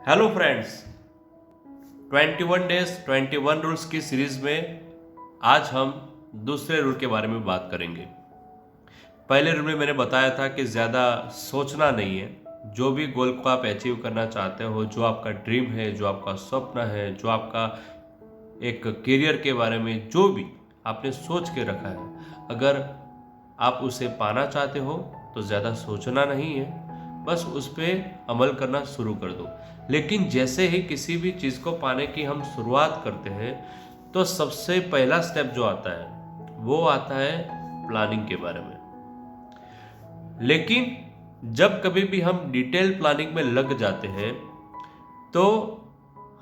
Hello friends, 21 days 21 rules की series में आज हम दूसरे रूल के बारे में बात करेंगे। पहले रूल में मैंने बताया था कि ज़्यादा सोचना नहीं है। जो भी गोल को आप अचीव करना चाहते हो, जो आपका ड्रीम है, जो आपका स्वप्न है, जो आपका एक करियर के बारे में जो भी आपने सोच के रखा है, अगर आप उसे पाना चाहते हो तो ज़्यादा सोचना नहीं है, बस उस पर अमल करना शुरू कर दो। लेकिन जैसे ही किसी भी चीज़ को पाने की हम शुरुआत करते हैं तो सबसे पहला स्टेप जो आता है वो आता है प्लानिंग के बारे में। लेकिन जब कभी भी हम डिटेल प्लानिंग में लग जाते हैं तो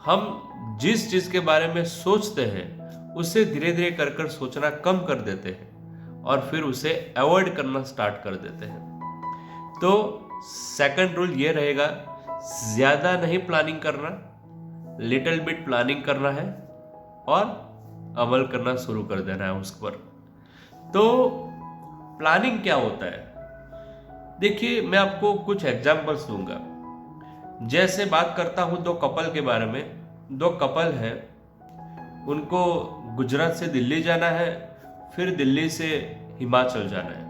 हम जिस चीज़ के बारे में सोचते हैं उसे धीरे धीरे कर कर सोचना कम कर देते हैं और फिर उसे अवॉइड करना स्टार्ट कर देते हैं। तो सेकंड रूल ये रहेगा, ज़्यादा नहीं प्लानिंग करना, लिटिल बिट प्लानिंग करना है और अमल करना शुरू कर देना है उस पर। तो प्लानिंग क्या होता है, देखिए मैं आपको कुछ एग्जांपल्स दूंगा। जैसे बात करता हूं दो कपल के बारे में। दो कपल है, उनको गुजरात से दिल्ली जाना है, फिर दिल्ली से हिमाचल जाना है।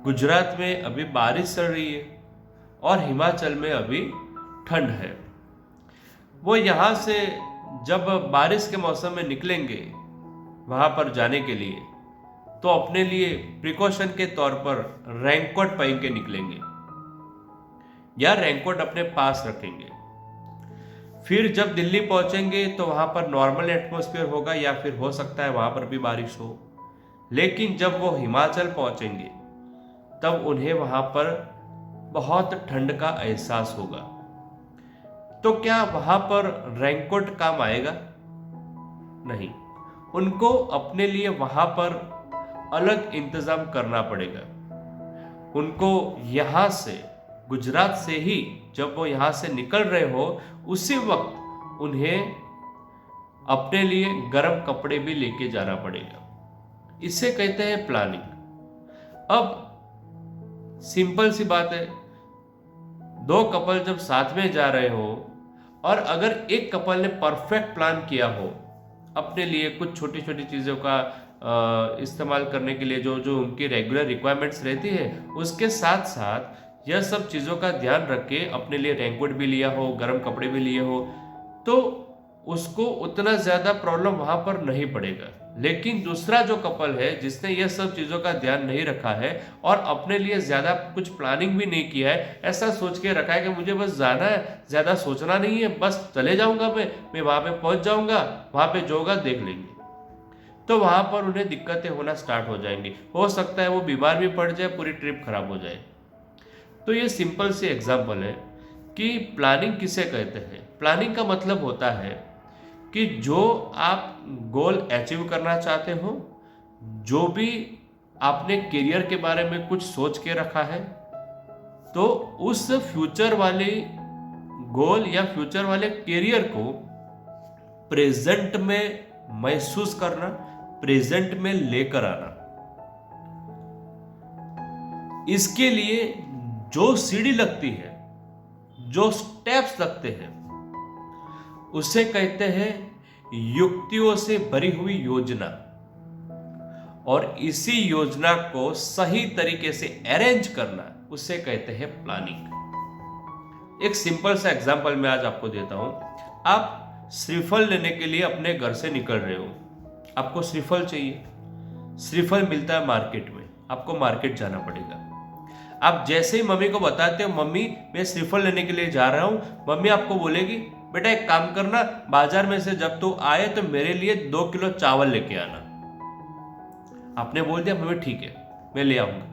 गुजरात में अभी बारिश चल रही है और हिमाचल में अभी ठंड है। वो यहाँ से जब बारिश के मौसम में निकलेंगे वहाँ पर जाने के लिए तो अपने लिए प्रिकॉशन के तौर पर रेनकोट पहन के निकलेंगे या रेनकोट अपने पास रखेंगे। फिर जब दिल्ली पहुंचेंगे तो वहाँ पर नॉर्मल एटमॉस्फेयर होगा या फिर हो सकता है वहाँ पर भी बारिश हो। लेकिन जब वो हिमाचल पहुंचेंगे तब उन्हें वहाँ पर बहुत ठंड का एहसास होगा। तो क्या वहाँ पर रेनकोट काम आएगा? नहीं, उनको अपने लिए वहाँ पर अलग इंतजाम करना पड़ेगा। उनको यहाँ से, गुजरात से ही जब वो यहाँ से निकल रहे हो उसी वक्त उन्हें अपने लिए गर्म कपड़े भी लेके जाना पड़ेगा। इसे कहते हैं प्लानिंग। अब सिंपल सी बात है, दो कपल जब साथ में जा रहे हो और अगर एक कपल ने परफेक्ट प्लान किया हो अपने लिए कुछ छोटी छोटी चीज़ों का इस्तेमाल करने के लिए, जो जो उनकी रेगुलर रिक्वायरमेंट्स रहती है, उसके साथ साथ यह सब चीज़ों का ध्यान रख के अपने लिए रेनकोट भी लिया हो, गर्म कपड़े भी लिए हो, तो उसको उतना ज़्यादा प्रॉब्लम वहाँ पर नहीं पड़ेगा। लेकिन दूसरा जो कपल है जिसने ये सब चीज़ों का ध्यान नहीं रखा है और अपने लिए ज़्यादा कुछ प्लानिंग भी नहीं किया है, ऐसा सोच के रखा है कि मुझे बस जाना है, ज़्यादा सोचना नहीं है, बस चले जाऊँगा, मैं वहाँ पे पहुँच जाऊँगा, वहाँ पे जो होगा देख लेंगे, तो वहाँ पर उन्हें दिक्कतें होना स्टार्ट हो जाएंगी। हो सकता है वो बीमार भी पड़ जाए, पूरी ट्रिप खराब हो जाए। तो ये सिंपल सी एग्जाम्पल है कि प्लानिंग किसे कहते हैं। प्लानिंग का मतलब होता है कि जो आप गोल अचीव करना चाहते हो, जो भी आपने करियर के बारे में कुछ सोच के रखा है, तो उस फ्यूचर वाले गोल या फ्यूचर वाले करियर को प्रेजेंट में महसूस करना, प्रेजेंट में लेकर आना। इसके लिए जो सीढ़ी लगती है, जो स्टेप्स लगते हैं, उसे कहते हैं युक्तियों से भरी हुई योजना। और इसी योजना को सही तरीके से अरेंज करना, उसे कहते हैं प्लानिंग। एक सिंपल सा एग्जांपल मैं आज आपको देता हूं। आप श्रीफल लेने के लिए अपने घर से निकल रहे हो, आपको श्रीफल चाहिए। श्रीफल मिलता है मार्केट में, आपको मार्केट जाना पड़ेगा। आप जैसे ही मम्मी को बताते हो, मम्मी मैं श्रीफल लेने के लिए जा रहा हूं, मम्मी आपको बोलेगी बेटा एक काम करना, बाजार में से जब तू आए तो मेरे लिए 2 किलो चावल लेके आना। आपने बोल दिया मम्मी ठीक है मैं ले आऊंगा।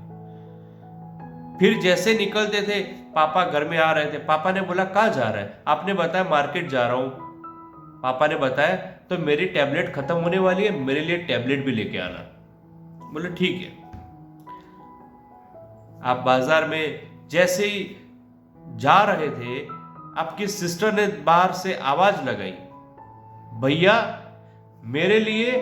फिर जैसे निकलते थे, पापा घर में आ रहे थे, पापा ने बोला कहाँ जा रहा है? आपने बताया मार्केट जा रहा हूं। पापा ने बताया तो मेरी टैबलेट खत्म होने वाली है, मेरे लिए टैबलेट भी लेके आना। बोले ठीक है। आप बाजार में जैसे ही जा रहे थे, आपकी सिस्टर ने बाहर से आवाज लगाई, भैया मेरे लिए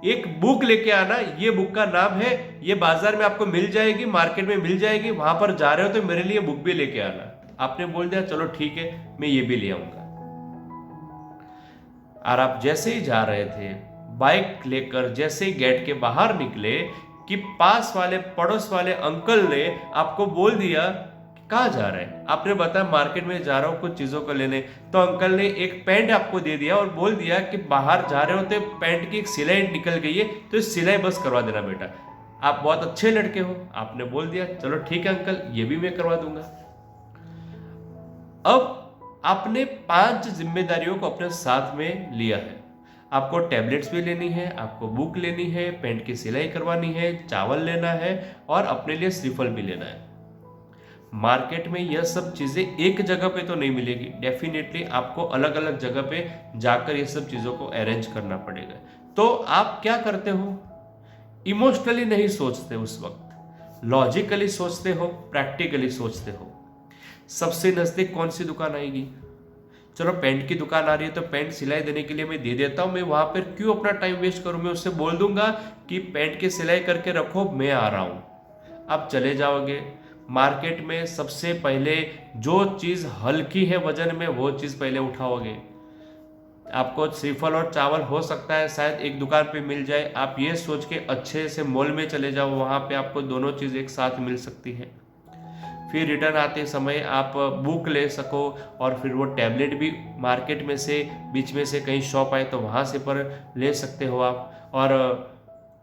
एक बुक लेके आना, ये बुक का नाम है, ये बाजार में आपको मिल जाएगी, मार्केट में मिल जाएगी, वहां पर जा रहे हो तो मेरे लिए बुक भी लेके आना। आपने बोल दिया चलो ठीक है मैं ये भी ले आऊंगा, और आप जैसे ही जा रहे थे बाइक लेकर, जैसे ही गेट के बाहर निकले कि पास वाले पड़ोस वाले अंकल ने आपको बोल दिया कि कहाँ जा रहे हैं। आपने बताया मार्केट में जा रहा हूँ कुछ चीज़ों को लेने, तो अंकल ने एक पैंट आपको दे दिया और बोल दिया कि बाहर जा रहे हो तो पैंट की एक सिलाई निकल गई है तो इस सिलाई बस करवा देना बेटा। आप बहुत अच्छे लड़के हो, आपने बोल दिया चलो ठीक है अंकल ये भी मैं करवा दूंगा। अब आपने 5 जिम्मेदारियों को अपने साथ में लिया है। आपको टैबलेट्स भी लेनी है, आपको बुक लेनी है, पेंट की सिलाई करवानी है, चावल लेना है और अपने लिए श्रीफल भी लेना है। मार्केट में यह सब चीज़ें एक जगह पे तो नहीं मिलेगी, डेफिनेटली आपको अलग अलग जगह पे जाकर ये सब चीज़ों को अरेंज करना पड़ेगा। तो आप क्या करते हो, इमोशनली नहीं सोचते उस वक्त, लॉजिकली सोचते हो, प्रैक्टिकली सोचते हो। सबसे नज़दीक कौन सी दुकान आएगी, चलो पेंट की दुकान आ रही है तो पेंट सिलाई देने के लिए मैं दे देता हूँ, मैं वहाँ पर क्यों अपना टाइम वेस्ट करूँ, मैं उससे बोल दूंगा कि पेंट की सिलाई करके रखो मैं आ रहा हूँ। आप चले जाओगे मार्केट में, सबसे पहले जो चीज़ हल्की है वजन में वो चीज़ पहले उठाओगे। आपको श्रीफल और चावल हो सकता है शायद एक दुकान पे मिल जाए, आप ये सोच के अच्छे से मॉल में चले जाओ, वहाँ पे आपको दोनों चीज़ एक साथ मिल सकती है। फिर रिटर्न आते समय आप बुक ले सको और फिर वो टैबलेट भी मार्केट में से बीच में से कहीं शॉप आए तो वहाँ से पर ले सकते हो आप, और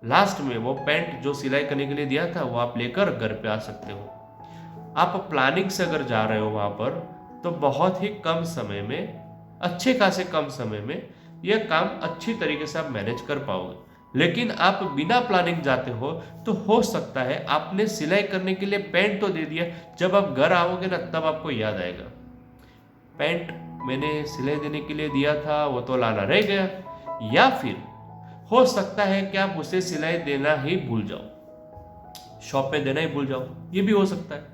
लास्ट में वो पैंट जो सिलाई करने के लिए दिया था वो आप लेकर घर पे आ सकते हो। आप प्लानिंग से अगर जा रहे हो वहाँ पर तो बहुत ही कम समय में, अच्छे खासे कम समय में यह काम अच्छी तरीके से आप मैनेज कर पाओगे। लेकिन आप बिना प्लानिंग जाते हो तो हो सकता है आपने सिलाई करने के लिए पैंट तो दे दिया, जब आप घर आओगे ना तब आपको याद आएगा पैंट मैंने सिलाई देने के लिए दिया था वो तो लाना रह गया, या फिर हो सकता है कि आप उसे सिलाई देना ही भूल जाओ, शॉप में देना ही भूल जाओ, ये भी हो सकता है।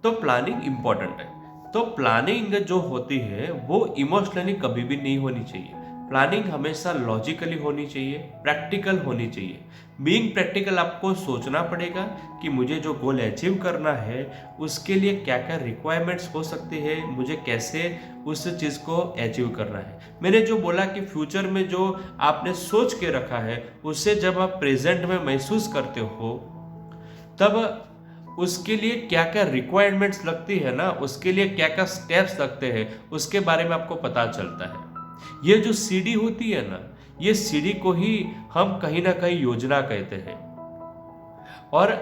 तो प्लानिंग इंपॉर्टेंट है। तो प्लानिंग जो होती है वो इमोशनली कभी भी नहीं होनी चाहिए, प्लानिंग हमेशा लॉजिकली होनी चाहिए, प्रैक्टिकल होनी चाहिए। बीइंग प्रैक्टिकल आपको सोचना पड़ेगा कि मुझे जो गोल अचीव करना है उसके लिए क्या क्या रिक्वायरमेंट्स हो सकती है, मुझे कैसे उस चीज़ को अचीव करना है। मैंने जो बोला कि फ्यूचर में जो आपने सोच के रखा है उससे जब आप प्रेजेंट में महसूस करते हो तब उसके लिए क्या क्या रिक्वायरमेंट्स लगती है ना, उसके लिए क्या क्या स्टेप्स लगते हैं उसके बारे में आपको पता चलता है। ये जो सीढ़ी होती है ना, ये सीढ़ी को ही हम कहीं ना कहीं योजना कहते हैं, और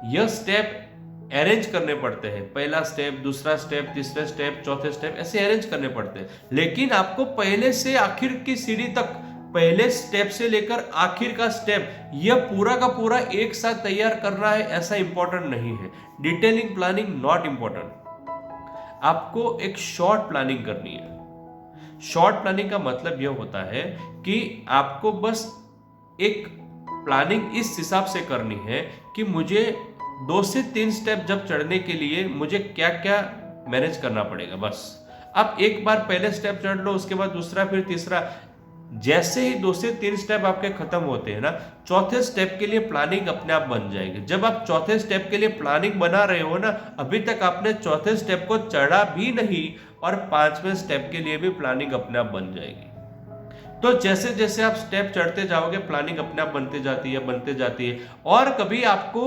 यह स्टेप अरेंज करने पड़ते हैं, पहला स्टेप, दूसरा स्टेप, तीसरा स्टेप, चौथे स्टेप, ऐसे अरेंज करने पड़ते हैं। लेकिन आपको पहले से आखिर की सीढ़ी तक, पहले स्टेप से लेकर आखिर का स्टेप, यह पूरा का पूरा एक साथ तैयार करना है ऐसा इंपॉर्टेंट नहीं है। डिटेलिंग प्लानिंग नॉट इंपॉर्टेंट, आपको एक शॉर्ट प्लानिंग करनी है। शॉर्ट प्लानिंग का मतलब यह होता है कि आपको बस एक प्लानिंग इस हिसाब से करनी है कि मुझे 2 से 3 स्टेप जब चढ़ने के लिए मुझे क्या क्या मैनेज करना पड़ेगा। बस आप एक बार पहले स्टेप चढ़ लो, उसके बाद दूसरा, फिर तीसरा, जैसे ही 2 से 3 स्टेप आपके खत्म होते हैं ना, चौथे स्टेप के लिए प्लानिंग अपने आप बन जाएगी। जब आप चौथे स्टेप के लिए प्लानिंग बना रहे हो ना, अभी तक आपने चौथे स्टेप को चढ़ा भी नहीं और 5वें स्टेप के लिए भी प्लानिंग अपने आप बन जाएगी। तो जैसे जैसे आप स्टेप चढ़ते जाओगे प्लानिंग अपने आप बनते जाती है, और कभी आपको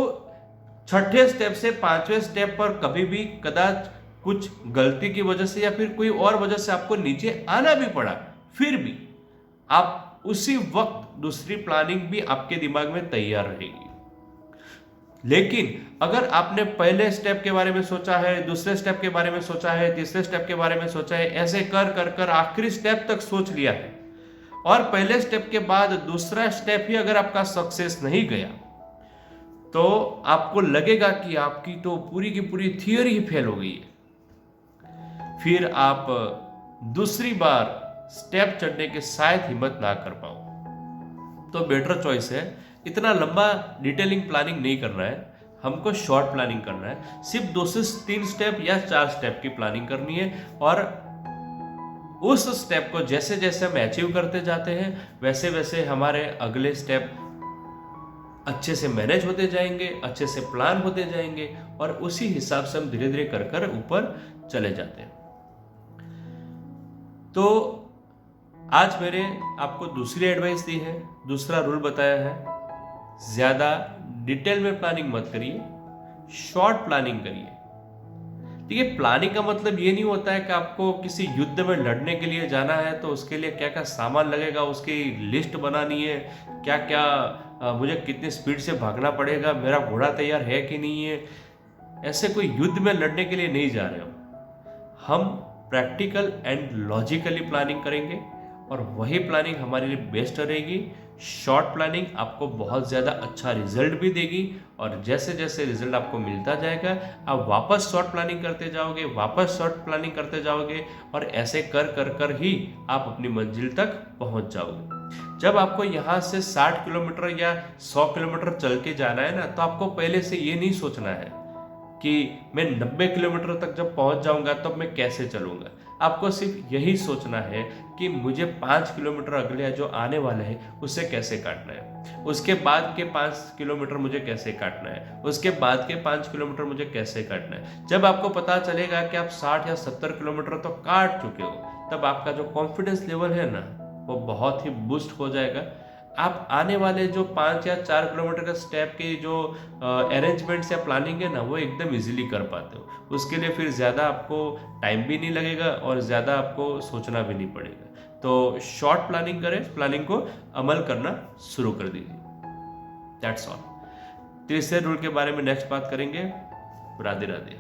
छठे स्टेप से 5वें स्टेप पर कभी भी कदाच कुछ गलती की वजह से या फिर कोई और वजह से आपको नीचे आना भी पड़ा, फिर भी आप उसी वक्त दूसरी प्लानिंग भी आपके दिमाग में तैयार रहेगी। लेकिन अगर आपने पहले स्टेप के बारे में सोचा है, दूसरे स्टेप के बारे में सोचा है, तीसरे स्टेप के बारे में सोचा है, ऐसे कर कर कर आखिरी स्टेप तक सोच लिया है, और पहले स्टेप के बाद दूसरा स्टेप ही अगर आपका सक्सेस नहीं गया तो आपको लगेगा कि आपकी तो पूरी की पूरी थियरी ही फेल हो गई है। फिर आप दूसरी बार स्टेप चढ़ने के शायद हिम्मत ना कर पाओ। तो बेटर चॉइस है इतना लंबा डिटेलिंग प्लानिंग नहीं करना है, हमको शॉर्ट प्लानिंग करना है। सिर्फ 2 से 3 स्टेप या 4 स्टेप की प्लानिंग करनी है, और उस स्टेप को जैसे जैसे हम अचीव करते जाते हैं वैसे वैसे हमारे अगले स्टेप अच्छे से मैनेज होते जाएंगे, अच्छे से प्लान होते जाएंगे और उसी हिसाब से हम धीरे धीरे कर कर ऊपर चले जाते हैं। तो आज मैंने आपको दूसरी एडवाइस दी है, दूसरा रूल बताया है, ज़्यादा डिटेल में प्लानिंग मत करिए, शॉर्ट प्लानिंग करिए। देखिए, प्लानिंग का मतलब ये नहीं होता है कि आपको किसी युद्ध में लड़ने के लिए जाना है तो उसके लिए क्या क्या सामान लगेगा उसकी लिस्ट बनानी है, क्या क्या मुझे कितनी स्पीड से भागना पड़ेगा, मेरा घोड़ा तैयार है कि नहीं है। ऐसे कोई युद्ध में लड़ने के लिए नहीं जा रहे हम प्रैक्टिकल एंड लॉजिकली प्लानिंग करेंगे और वही प्लानिंग हमारे लिए बेस्ट रहेगी। शॉर्ट प्लानिंग आपको बहुत ज़्यादा अच्छा रिजल्ट भी देगी और जैसे जैसे रिजल्ट आपको मिलता जाएगा आप वापस शॉर्ट प्लानिंग करते जाओगे, वापस शॉर्ट प्लानिंग करते जाओगे और ऐसे कर कर कर ही आप अपनी मंजिल तक पहुंच जाओगे। जब आपको यहाँ से 60 किलोमीटर या 100 किलोमीटर चल के जाना है ना, तो आपको पहले से ये नहीं सोचना है कि मैं 90 किलोमीटर तक जब पहुंच जाऊंगा तब मैं कैसे चलूंगा। आपको सिर्फ यही सोचना है कि मुझे 5 किलोमीटर अगले जो आने वाले हैं उससे कैसे काटना है, उसके बाद के 5 किलोमीटर मुझे कैसे काटना है, उसके बाद के 5 किलोमीटर मुझे कैसे काटना है। जब आपको पता चलेगा कि आप 60 या 70 किलोमीटर तो काट चुके हो, तब आपका जो कॉन्फिडेंस लेवल है ना वो बहुत ही बूस्ट हो जाएगा। आप आने वाले जो 5 या 4 किलोमीटर का स्टेप के जो अरेंजमेंट्स या प्लानिंग है ना वो एकदम इजीली कर पाते हो। उसके लिए फिर ज़्यादा आपको टाइम भी नहीं लगेगा और ज़्यादा आपको सोचना भी नहीं पड़ेगा। तो शॉर्ट प्लानिंग करें, प्लानिंग को अमल करना शुरू कर दीजिए। That's all. तीसरे रूल के बारे में नेक्स्ट बात करेंगे। राधे राधे।